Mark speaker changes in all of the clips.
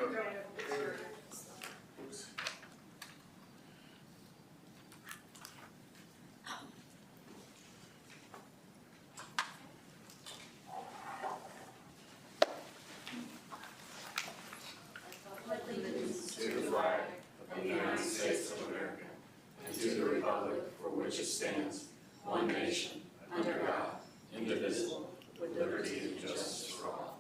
Speaker 1: Oops.
Speaker 2: Allegiance to the flag of the United States of America and to the republic for which it stands, one nation, under God, indivisible, with liberty and justice for all.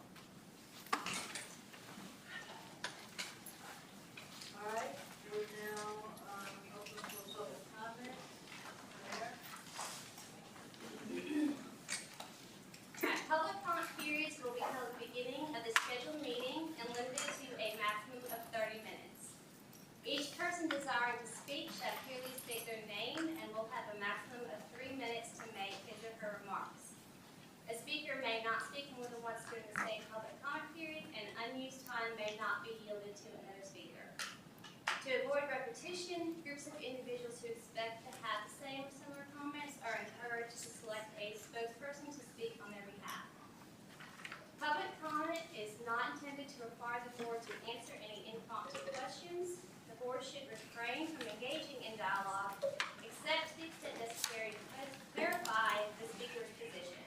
Speaker 3: All right, we're now open for public comment.
Speaker 4: Public comment periods will be held at the beginning of the scheduled meeting and limited to a maximum of 30 minutes. Each person desiring to speak shall clearly state their name and will have a maximum of 3 minutes to make his or her remarks. A speaker may not speak more than once during the same public comment period, and unused time may not be yielded to another speaker. To avoid repetition, groups of individuals who expect to have the same or similar comments are encouraged to select a spokesperson to speak on their behalf. Public comment is not intended to require the board to answer any impromptu questions. The board should refrain from engaging in dialogue, except to the extent necessary to clarify the speaker's position.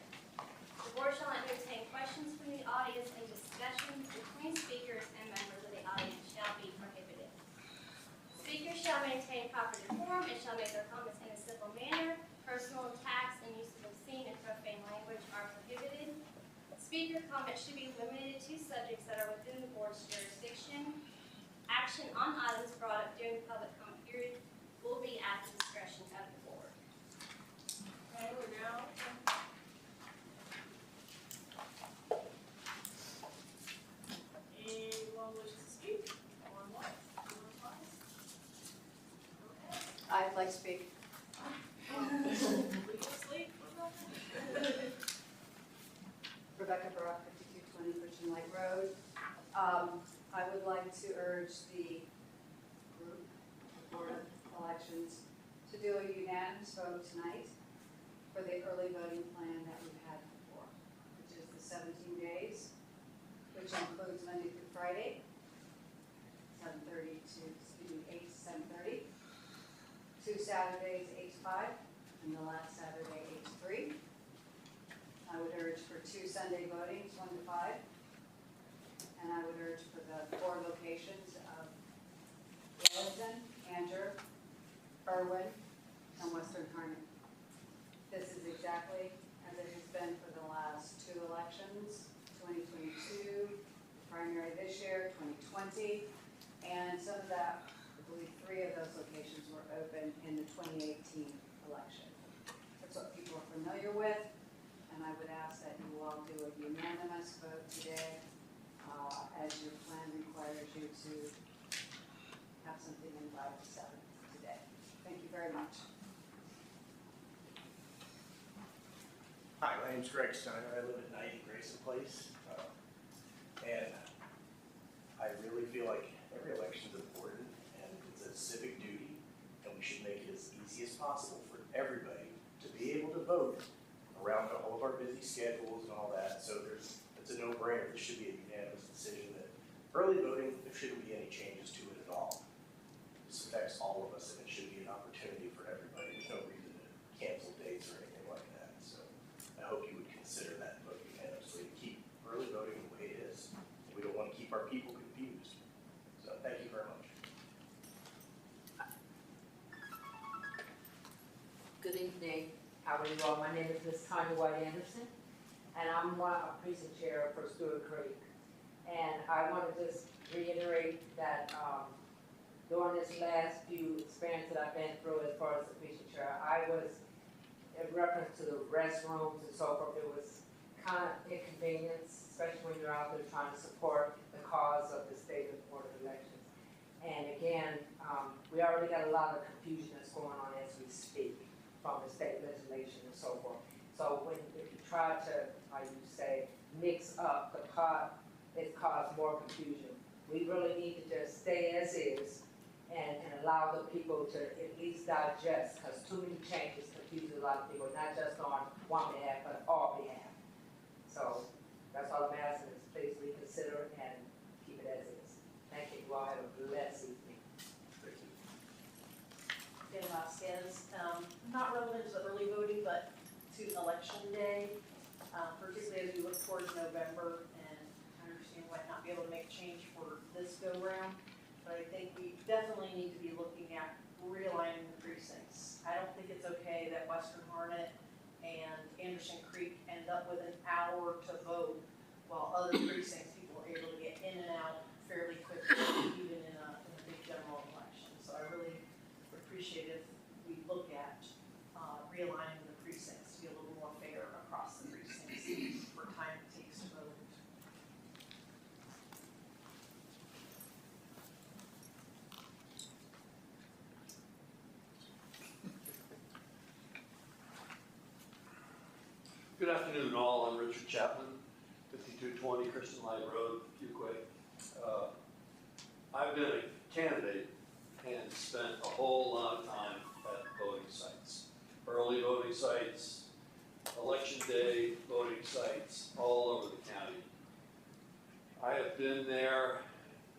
Speaker 4: The board shall not entertain questions from the audience, and discussions between speakers and members of the audience shall be prohibited. Speakers shall maintain proper decorum and shall make their comments in a civil manner. Personal attacks and use of obscene and profane language are prohibited. Speaker comments should be limited to subjects that are within the board's jurisdiction. Action on items brought up during the public comment period will be at the discretion of the board.
Speaker 3: Okay, we're now. Anyone wish to speak on what? Okay.
Speaker 5: I'd like to speak.
Speaker 3: We can sleep.
Speaker 5: Rebecca Brock, 5220 Christian Lake Road. I would like to urge the group, the Board of Elections, to do a unanimous vote tonight for the early voting plan that we've had before, which is the 17 days, which includes Monday through Friday, 8 to 7:30, 2 Saturdays, 8 to 5, and the last Saturday, 8 to 3. I would urge for 2 Sunday votings, 1 to 5. And I would urge for the 4 locations of Wellington, Angier, Irwin, and Western Harnett. This is exactly as it has been for the last 2 elections, 2022, primary this year, 2020, and some of that, I believe 3 of those locations were open in the 2018 election. That's what people are familiar with. And I would ask that you all do a unanimous vote today, as your plan requires you to have something in 5 to 7 today. Thank you very much.
Speaker 6: Hi, my name's Greg Steiner. I live at 90 Grayson Place. And I really feel like every election is important and it's a civic duty, and we should make it as easy as possible for everybody to be able to vote around all of our busy schedules and all that. So it's a no-brainer. This should be a unanimous decision that early voting, there shouldn't be any changes to it at all. This affects all of us, and it should be an opportunity for everybody. There's no reason to cancel dates or anything like that. So I hope you would consider that vote unanimously to keep early voting the way it is. We don't want to keep our people confused. So thank you very much.
Speaker 7: Good evening. How are you all? My name is Ms. Tanya White Anderson, and I'm a precinct chair for Stewart Creek. And I want to just reiterate that during this last few experiences that I've been through as far as the precinct chair, I was, in reference to the restrooms and so forth, it was kind of inconvenience, especially when you're out there trying to support the cause of the state of Board of Elections. And again, we already got a lot of confusion that's going on as we speak from the state legislation and so forth. So if you try to, like you say, mix up the pot, it caused more confusion. We really need to just stay as is and allow the people to at least digest, because too many changes confuse a lot of people, not just on one behalf, but all behalf. So that's all I'm asking is please reconsider and keep it as is.
Speaker 1: change for this go-round, but I think we definitely need to be looking at realigning the precincts. I don't think it's okay that Western Harnett and Anderson Creek end up with an hour to vote, while other precincts, people are able to get in and out fairly quickly, even in a big general election. So I really would appreciate if we look at realigning the precincts to be a little more fair across the precincts for time it takes to vote.
Speaker 8: Good afternoon, all. I'm Richard Chapman, 5220 Christian Light Road, Fuquay. I've been a candidate and spent a whole lot of time at voting sites. Early voting sites, election day voting sites, all over the county. I have been there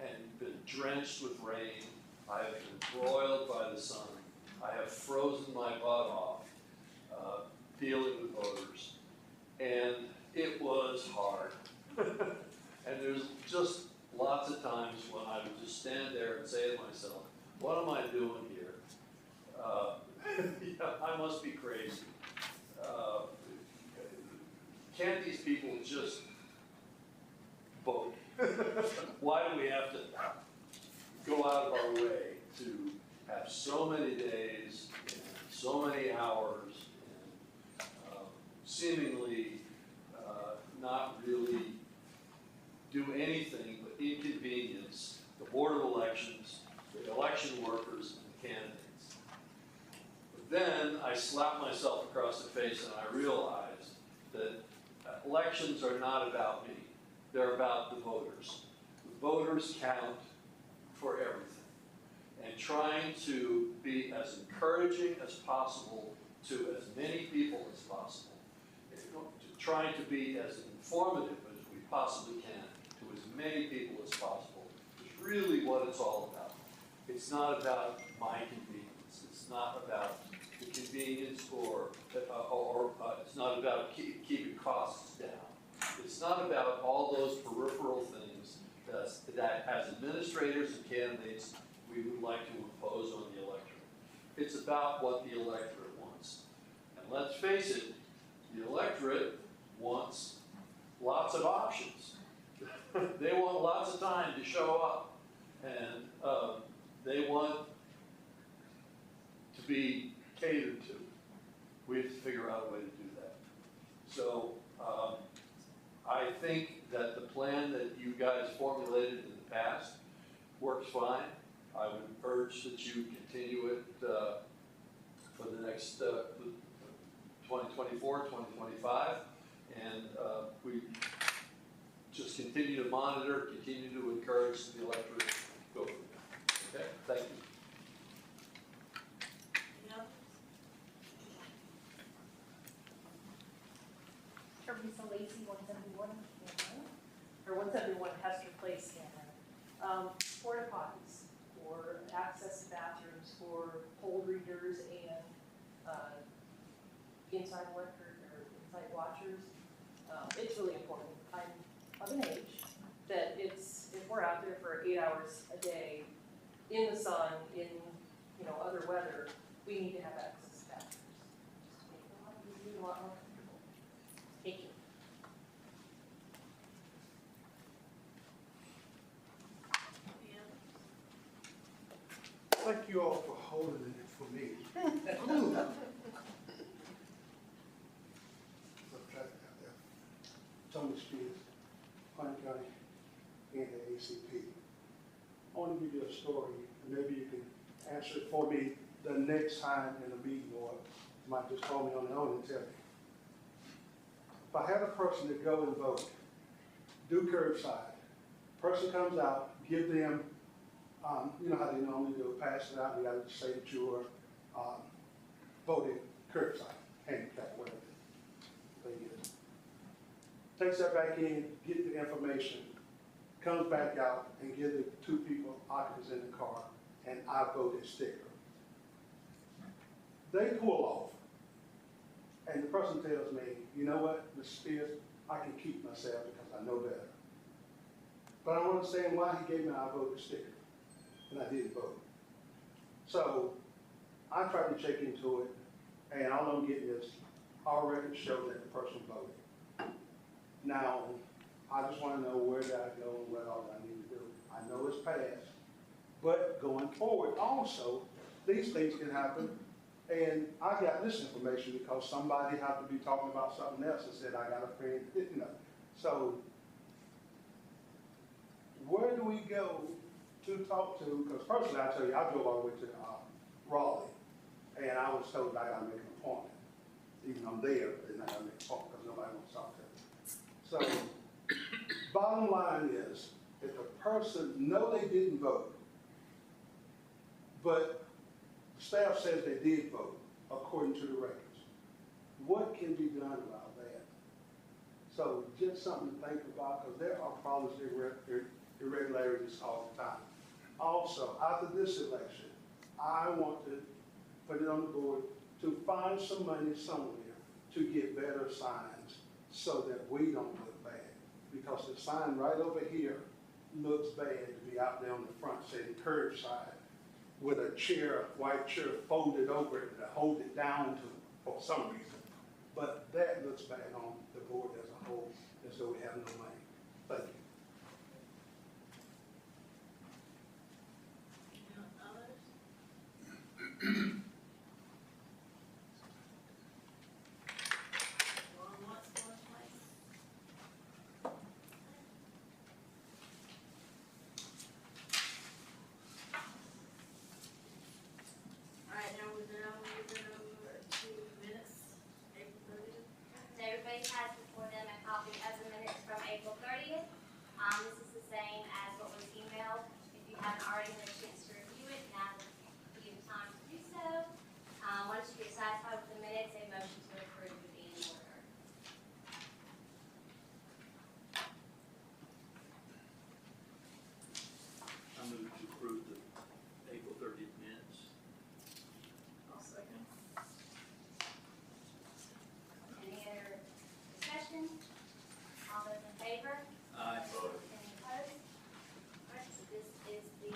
Speaker 8: and been drenched with rain. I have been broiled by the sun. I have frozen my butt off dealing with voters. And it was hard. And there's just lots of times when I would just stand there and say to myself, what am I doing here? Yeah, I must be crazy. Can't these people just vote? Why do we have to go out of our way to have so many days and so many hours and seemingly not really do anything but inconvenience the Board of Elections, the election workers, and the candidates? But then I slapped myself across the face and I realized that elections are not about me. They're about the voters. The voters count for everything. And trying to be as encouraging as possible to as many people as possible, trying to be as informative as we possibly can to as many people as possible is really what it's all about. It's not about my convenience. It's not about the convenience or it's not about keeping costs down. It's not about all those peripheral things that as administrators and candidates we would like to impose on the electorate. It's about what the electorate wants. And let's face it, the electorate wants lots of options. They want lots of time to show up. And they want to be catered to. We have to figure out a way to do that. So I think that the plan that you guys formulated in the past works fine. I would urge that you continue it for the next 2024, 2025, and we just continue to monitor, continue to encourage the electorate to go from there. Okay, thank you.
Speaker 1: Teresa Lacey, 171, or 171 Hester Place, Cameron. Porta potties for access to bathrooms for poll readers and inside electorate or inside watchers. It's really important. I'm of an age that it's, if we're out there for 8 hours a day in the sun, in other weather, we need to have access to bathrooms. Just make it a lot more comfortable. Thank you.
Speaker 9: Thank you all for holding it for me. Tony Spears, Pine County, and the ACP. I want to give you a story, and maybe you can answer it for me the next time in the meeting, or you might just call me on the phone and tell me. If I had a person to go and vote, do curbside, person comes out, give them, you know how they normally do, pass it out, you got to say that you are voting curbside, handicap, whatever they get. Takes that back in, get the information, comes back out and give the two people occupants in the car and I voted sticker. They pull off and the person tells me, you know what, Mr. Spears, I can keep myself because I know better. but I don't understand why he gave me I voted sticker, and I didn't vote. So I tried to check into it, and all I'm getting is our records show that the person voted. Now, I just want to know where did I go and what all I need to do. I know it's passed, but going forward also, these things can happen. And I got this information because somebody happened to be talking about something else and said, I got a friend, you know. So where do we go to talk to? Because personally, I tell you, I drove all the way to Raleigh, and I was told I got to make an appointment. Even though I'm there, and I got to make an appointment because nobody wants to talk to me. So bottom line is, if the person know they didn't vote, but staff says they did vote according to the records, what can be done about that? So just something to think about, because there are problems, irregularities all the time. Also, after this election, I want to put it on the board to find some money somewhere to get better signs so that we don't look bad. Because the sign right over here looks bad to be out there on the front saying curbside with a chair, a white chair folded over it to hold it down to for some reason. But that looks bad on the board as a whole, as though we have no money. Thank you.
Speaker 3: Others? Going once, going twice. All right, now we're down, moving over to minutes, April 30th.
Speaker 4: So everybody has before them a copy of the minutes from April 30th. This is the same as what was emailed. If you haven't already had a chance to review it, now would be the time to do so. Once you get satisfied with the minutes, a motion to approve would be in order.
Speaker 8: I move to approve the April 30th minutes.
Speaker 3: I'll second.
Speaker 4: Any other discussion? All those in favor?
Speaker 8: Aye.
Speaker 4: Any opposed? All right, so this is the,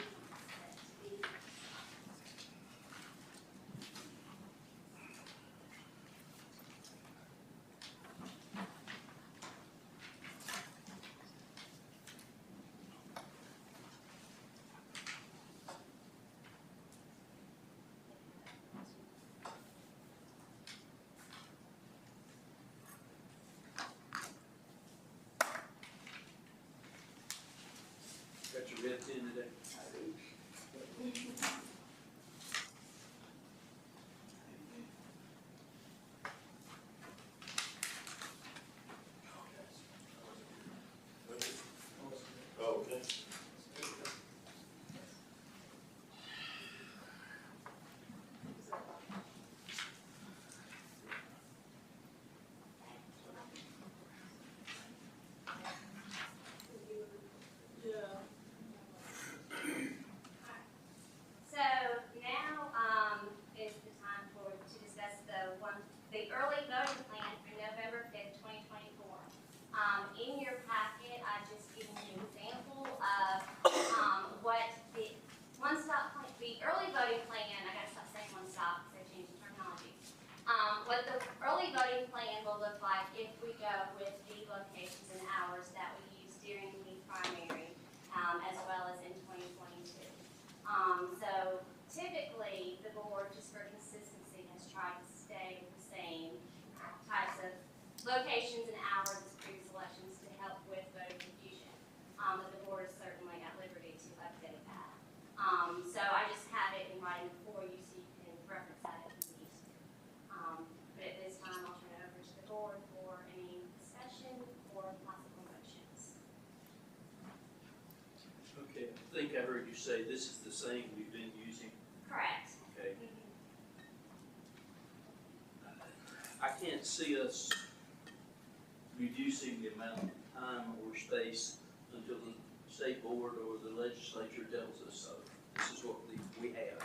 Speaker 8: Got your red pen today?
Speaker 2: Okay.
Speaker 3: Yeah.
Speaker 4: so now, is the time to discuss the early voting plan for November 5th, 2024. In your packet, I just given you an example of, what the early voting plan, I gotta stop saying one stop, because I changed the terminology. What the early voting plan will look like if we go with the locations and hours that we use during the primary, as well as in 2022. So typically, the board, just for consistency, has tried to stay with the same types of locations and hours as previous elections to help with voter confusion. But the board is certainly at liberty to update that. So I just have it in writing for you so you can reference that if you need to. But at this time, I'll turn it over to the board for any discussion or possible motions.
Speaker 8: Okay, I think I heard you say this is the same we've been using.
Speaker 4: Correct.
Speaker 8: Okay. I can't see us reducing the amount of time or space until the state board or the legislature tells us so. This is what we have.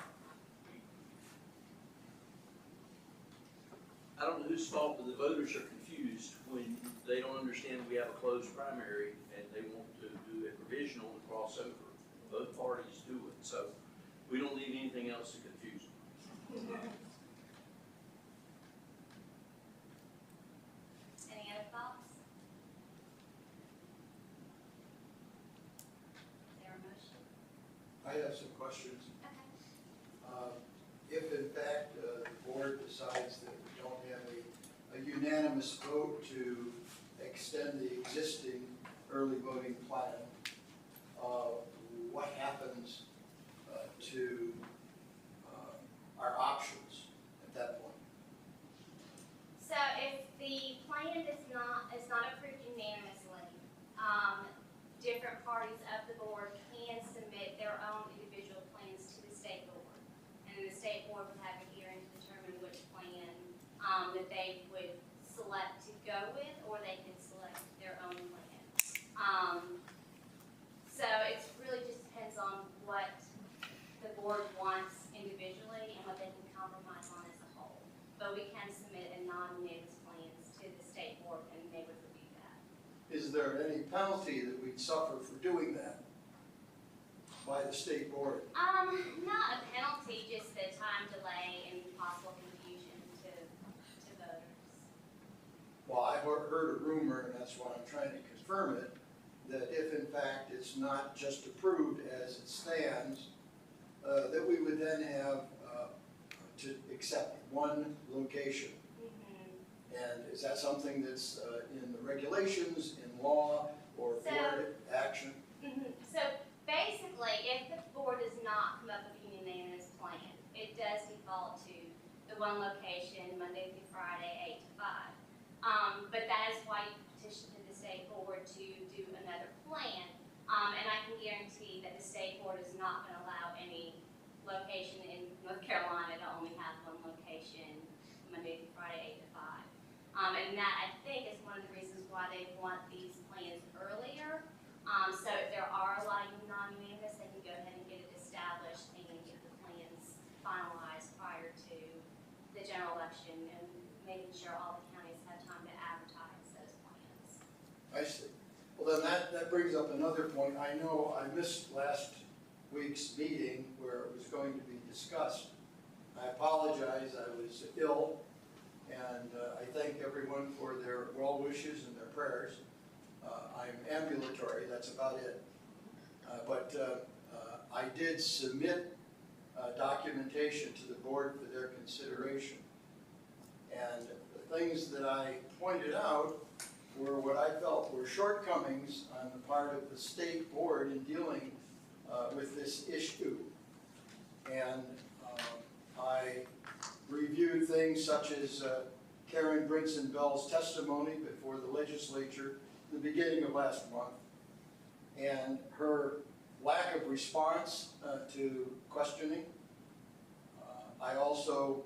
Speaker 8: I don't know whose fault, but the voters are confused. confused when they don't understand we have a closed primary and they want to do a provisional and cross over. Both parties do it, so we don't need anything else to confuse them.
Speaker 4: Any other thoughts? Is there a motion?
Speaker 10: I have some questions.
Speaker 4: Okay.
Speaker 10: If in fact the board decides that we don't have a unanimous vote to extend the existing early voting plan, what happens to our options at that point?
Speaker 4: So if the plan is not approved unanimously, different parties of the board can submit their own individual plans to the state board. And then the state board would have a hearing to determine which plan, that they would select to go with, or they can select their own plan. So it's really just depends on what the board wants individually and what they can compromise on as a whole. But we can submit a non-unanimous plans to the state board and they would review that.
Speaker 10: Is there any penalty that we'd suffer for doing that by the state board?
Speaker 4: Not a penalty, just the time delay and possible confusion to voters.
Speaker 10: Well, I heard a rumor, and that's why I'm trying to confirm it, that if in fact it's not just approved as it stands, that we would then have to accept one location. And is that something that's in the regulations, in law, or board action?
Speaker 4: So basically, if the board does not come up with a unanimous plan, it does default to the one location, Monday through Friday, 8 to 5. But that is why you petition to the state board to do another plan. And I can guarantee that the state board is not going to allow any location in North Carolina to only have one location, Monday through Friday, 8 to 5. And that, I think, is one of the reasons why they want these plans earlier. So if there are a lot of non-unanimous, they can go ahead and get it established and get the plans finalized prior to the general election and making sure all the counties have time to advertise those plans.
Speaker 10: I see. Well, then that brings up another point. I know I missed last week's meeting where it was going to be discussed. I apologize, I was ill, and I thank everyone for their well wishes and their prayers. I'm ambulatory, that's about it. But I did submit documentation to the board for their consideration. And the things that I pointed out were what I felt were shortcomings on the part of the state board in dealing with this issue. And I reviewed things such as Karen Brinson Bell's testimony before the legislature at the beginning of last month, and her lack of response to questioning. I also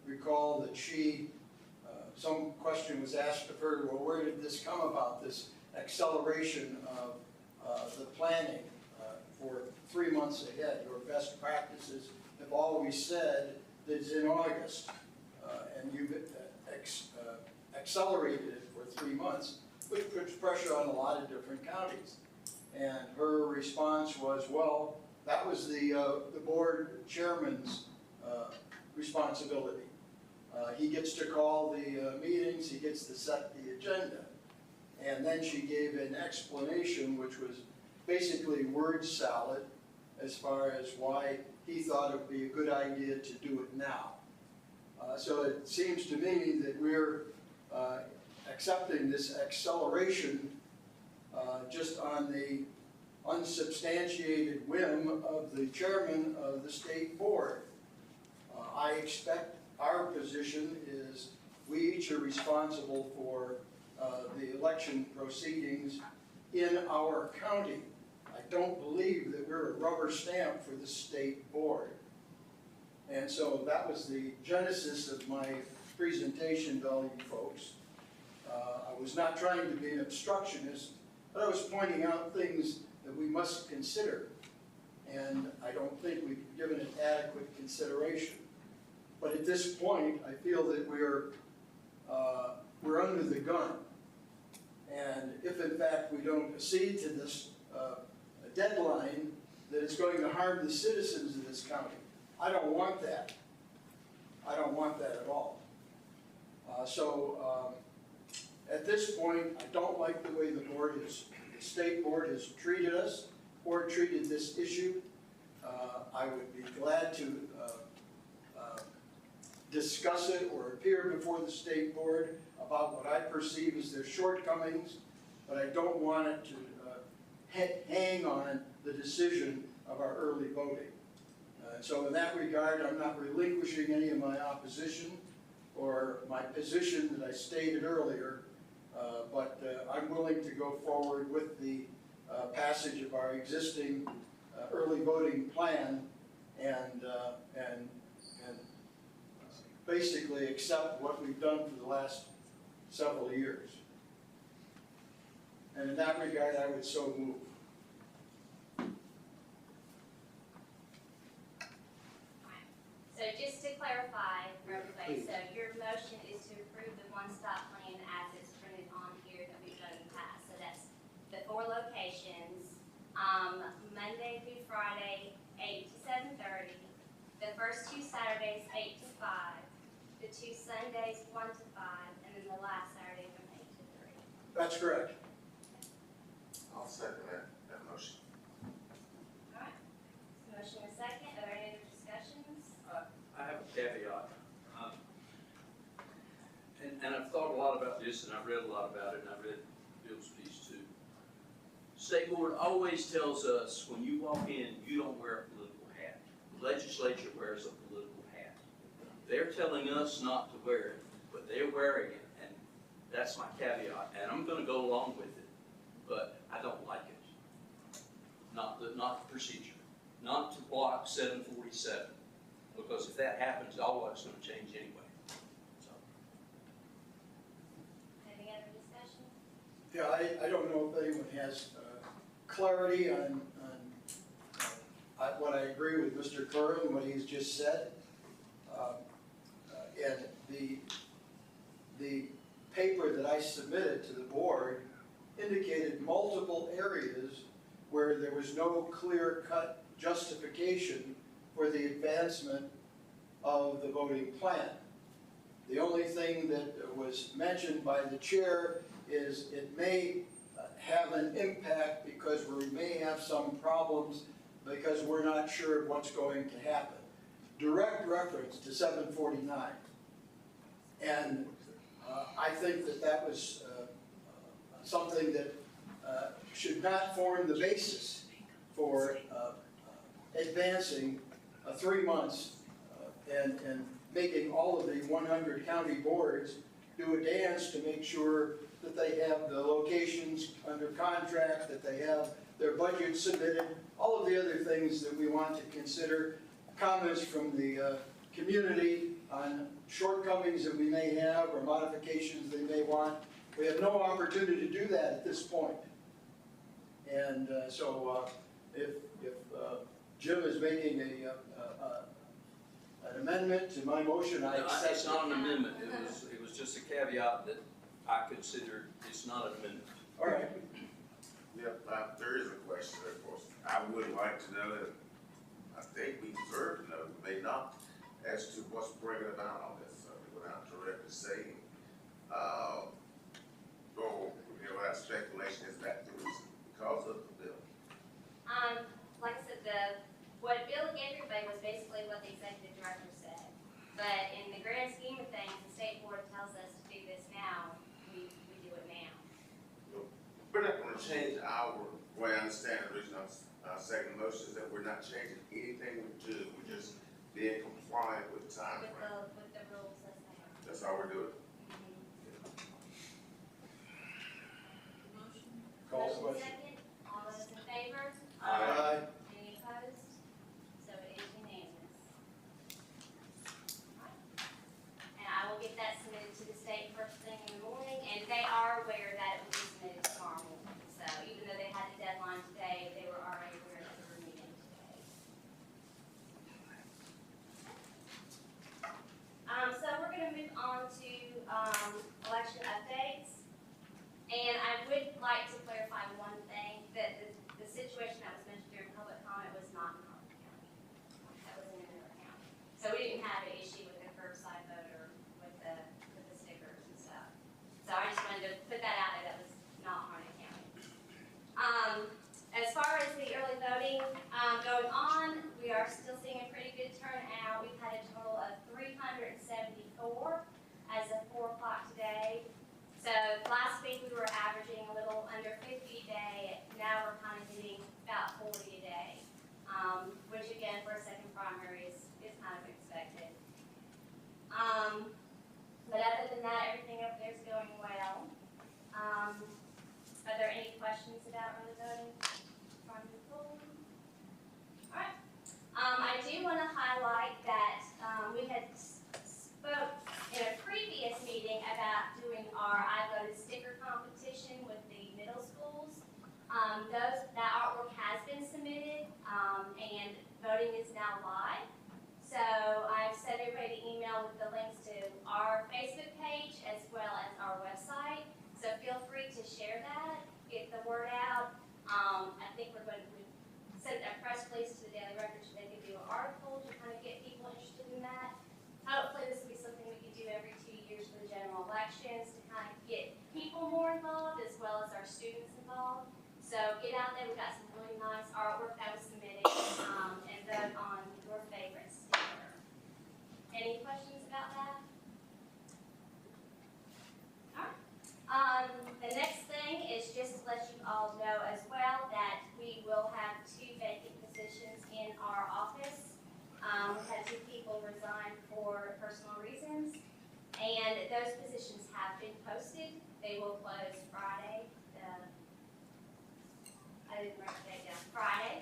Speaker 10: recall that some question was asked of her, well, where did this come about, this acceleration of the planning for 3 months ahead? Your best practices have always said that it's in August, and you've accelerated it for 3 months, which puts pressure on a lot of different counties. And her response was, well, that was the board chairman's responsibility. He gets to call the meetings, he gets to set the agenda. And then she gave an explanation which was basically word salad as far as why he thought it would be a good idea to do it now. So it seems to me that we're accepting this acceleration just on the unsubstantiated whim of the chairman of the state board. I expect our position is we each are responsible for the election proceedings in our county. I don't believe that we're a rubber stamp for the state board. And so that was the genesis of my presentation to all you folks. I was not trying to be an obstructionist, but I was pointing out things that we must consider. And I don't think we've given it adequate consideration. But at this point, I feel that we're we're under the gun. And if in fact we don't accede to this deadline, that it's going to harm the citizens of this county. I don't want that. I don't want that at all. So at this point, I don't like the way the state board has treated us or treated this issue. I would be glad to discuss it or appear before the state board about what I perceive as their shortcomings, but I don't want it to hang on the decision of our early voting. So in that regard, I'm not relinquishing any of my opposition or my position that I stated earlier, but I'm willing to go forward with the passage of our existing early voting plan and basically accept what we've done for the last several years. And in that regard, I would so move.
Speaker 4: So just to clarify for everybody, so your motion is to approve the one-stop plan as it's printed on here that we've done in the past. So that's the 4 locations, Monday through Friday, 8 to 7:30. The first 2 Saturdays, 8 to 5. The 2 Sundays, 1 to 5, and then the last Saturday from 8 to 3.
Speaker 10: That's correct.
Speaker 2: I'll second that motion.
Speaker 4: All right. So motion is second. Are there any other discussions?
Speaker 8: I have a caveat. And I've thought a lot about this, and I've read a lot about it, and I've read Bill's piece too. State board always tells us when you walk in, you don't wear a political hat. The legislature wears a political hat. They're telling us not to wear it, but they're wearing it, and that's my caveat. And I'm going to go along with it, but I don't like it. Not the procedure. Not to block 747. Because if that happens, all of it's going to change anyway. So.
Speaker 4: Any other discussion?
Speaker 10: Yeah, I don't know if anyone has clarity on what I agree with Mr. Curran, what he's just said. And the paper that I submitted to the board indicated multiple areas where there was no clear-cut justification for the advancement of the voting plan. The only thing that was mentioned by the chair is it may have an impact because we may have some problems because we're not sure what's going to happen. Direct reference to 749. And I think that was something that should not form the basis for advancing 3 months and making all of the 100 county boards do a dance to make sure that they have the locations under contract, that they have their budget submitted, all of the other things that we want to consider, comments from the community on shortcomings that we may have or modifications they may want. We have no opportunity to do that at this point. And so if Jim is making an amendment to my motion, I accept it.
Speaker 8: It's not an amendment. It was just a caveat that I considered it's not an amendment.
Speaker 10: All right.
Speaker 2: Yep, there is a question, of course. I would like to know that, I think we deserve to know, may not, as to what's bringing about all this, without directly saying. That speculation is that the reason, because of the bill.
Speaker 4: Like I said, what Bill gave everybody was basically what the executive director said. But in the grand scheme of things, the state board tells us to do this now, we do it now.
Speaker 2: We're not gonna change our way. I understand the reason our second motion is that we're not changing anything we do, we're just being compliant with the time frame.
Speaker 4: With the rules as they are.
Speaker 2: That's all we're doing.
Speaker 10: Call the
Speaker 4: Motion
Speaker 10: question.
Speaker 4: second, all those in favor?
Speaker 10: Aye.
Speaker 4: Any opposed? So it is unanimous. And I will get that submitted to the state first thing in the morning, and they are aware that it will be submitted tomorrow morning. So even though they had the deadline today, they were already aware that we were meeting today. So we're gonna move on to now we're kind of getting about 40 a day, which again, for a second primary is kind of expected. But other than that, everything up there is going well. Are there any questions about early voting from the pool? All right. I do want to highlight that we had spoke in a previous meeting about doing our I Voted sticker competition with the middle schools. That artwork has been submitted, and voting is now live. So I've sent everybody an email with the links to our Facebook page as well as our website. So feel free to share that, get the word out. I think we're going to send a press release to the Daily Record so they can do an article to kind of get people interested in that. Hopefully this will be something we can do every 2 years for the general elections to kind of get people more involved as well as our students involved. So get out there, we've got some really nice artwork that was submitted, and vote on your favorite sticker. Any questions about that? Alright. The next thing is just to let you all know as well that we will have 2 vacant positions in our office. We had 2 people resign for personal reasons, and those positions have been posted. They will close Friday. I didn't write that down. Friday.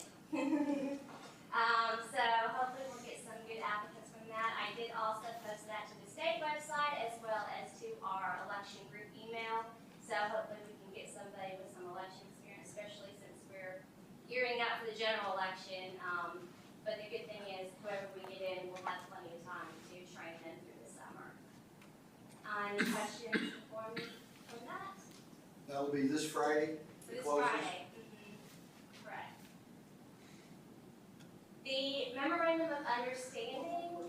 Speaker 4: So hopefully we'll get some good applicants from that. I did also post that to the state website as well as to our election group email. So hopefully we can get somebody with some election experience, especially since we're gearing up for the general election. But the good thing is, whoever we get in, we'll have plenty of time to train them through the summer. Any questions for me from that?
Speaker 10: That'll be this Friday?
Speaker 4: This
Speaker 10: Closes?
Speaker 4: Friday. Correct. The memorandum of understanding,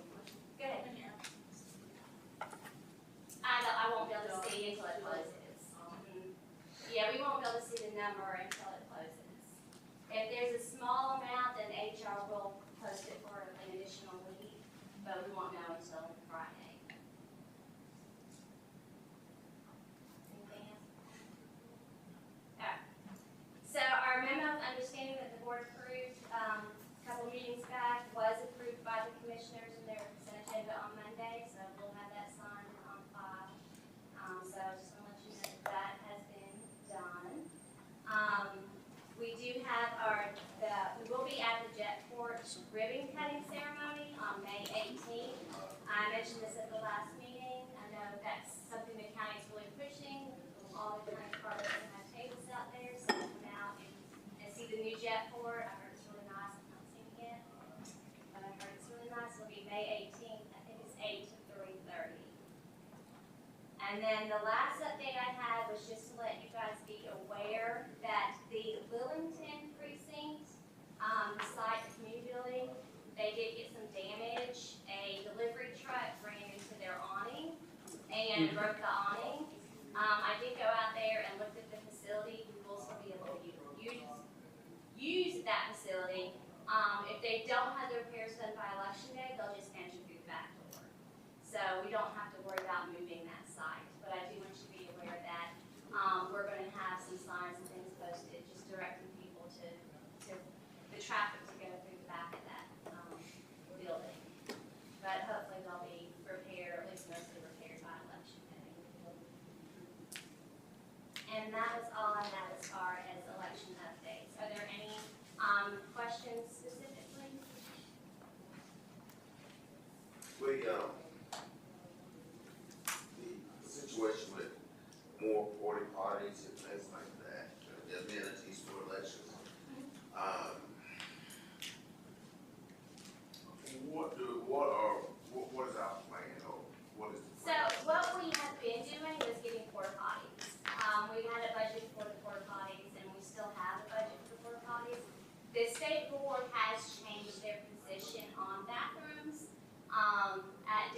Speaker 4: go ahead. I won't be able to see until it closes. Yeah, we won't be able to see the number until it closes. If there's a small amount, then HR will post it for an additional week, but we won't know until Friday. Anything else? Okay. So our memo of understanding that the board approved a couple meetings back was approved by the commissioners in their consent agenda on Monday, so we'll have that signed on file. So I just want to let you know that has been done. We do have we will be at the Jetport ribbon cutting ceremony on May 18th. I mentioned this at the last meeting. I know that's something the county is really pushing. All the county departments have tables out there, so come out and see the new Jetport. I heard it's really nice. I've not seen it yet, but I heard it's really nice. It'll be May 18th. I think it's 8 to 3:30. And then the last update I had was just to let you guys be aware that the Lillington precinct, the site, the community building, they did get some damage. A delivery truck ran into their awning and broke the awning. I did go out there and looked at the facility. We will still be able to use that facility. If they don't have the repairs done by election day, they'll just enter through the back door. So we don't have to worry about moving that site. But I do want you to be aware that we're going to have some signs and things posted, just directing people to the traffic to go through the back of that building. But hopefully they'll be repaired, or at least mostly repaired by election day. And that was all I have as far as election updates. Are there any questions specifically?
Speaker 2: The situation with more porta potties and things like that, the amenities for elections. What is our plan, or what is the
Speaker 4: So
Speaker 2: plan?
Speaker 4: what we have been doing was getting porta potties. We had a budget for the porta potties, and we still have a budget for the porta potties. The state board has changed their position on bathrooms. At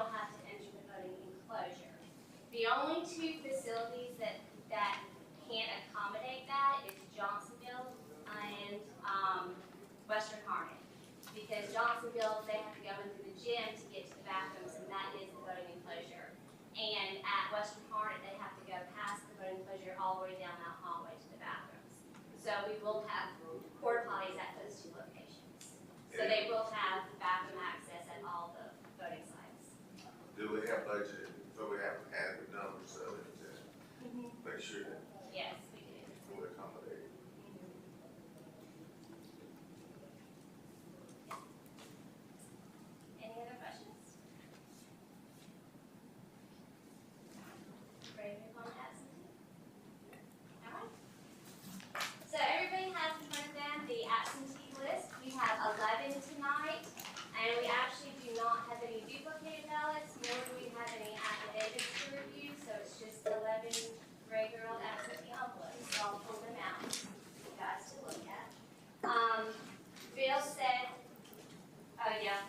Speaker 4: don't have to enter the voting enclosure. The only two facilities that can't accommodate that is Johnsonville and, Western Harmon. Because Johnsonville, they have to go into the gym to get to the bathrooms, and that is the voting enclosure. And at Western Harmon, they have to go past the voting enclosure all the way down that hallway to the bathrooms. So we will have porta potties at those two locations. So they will have bathroom access at all the voting sites.
Speaker 2: Do we have budget, so we have adequate numbers of it to make sure that
Speaker 4: Yes, we do.
Speaker 2: it's fully accommodated?
Speaker 4: Any other questions? Ready to move on to absentee? All right. So everybody has in front of them the absentee list. We have 11 tonight, and we actually do not have any duplicated ballots, nor do we have any affidavits to review, so it's just 11 regular old absentee envelopes. So I'll pull them out for you guys to look at. Bill said, oh yeah,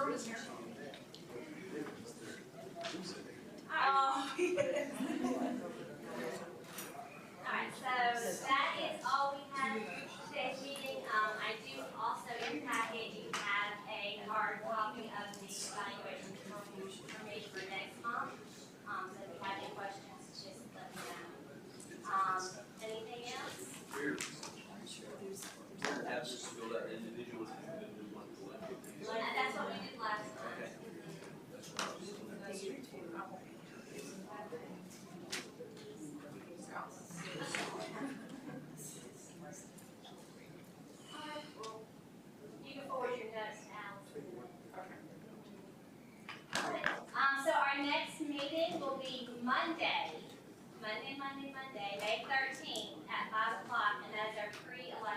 Speaker 3: was here.
Speaker 4: Oh. Alright, so that is all we have for today's meeting. I do also in packet, you have a hard copy of the evaluation information for next month. So if you have any questions, just let me know. Anything else?
Speaker 8: Have to go that individual and then do one collective.
Speaker 4: That's what we did last time. Alright, well, you can forward your notes to Allison. Alright, so our next meeting will be Monday, May 13th at 5 o'clock, and that is our pre-election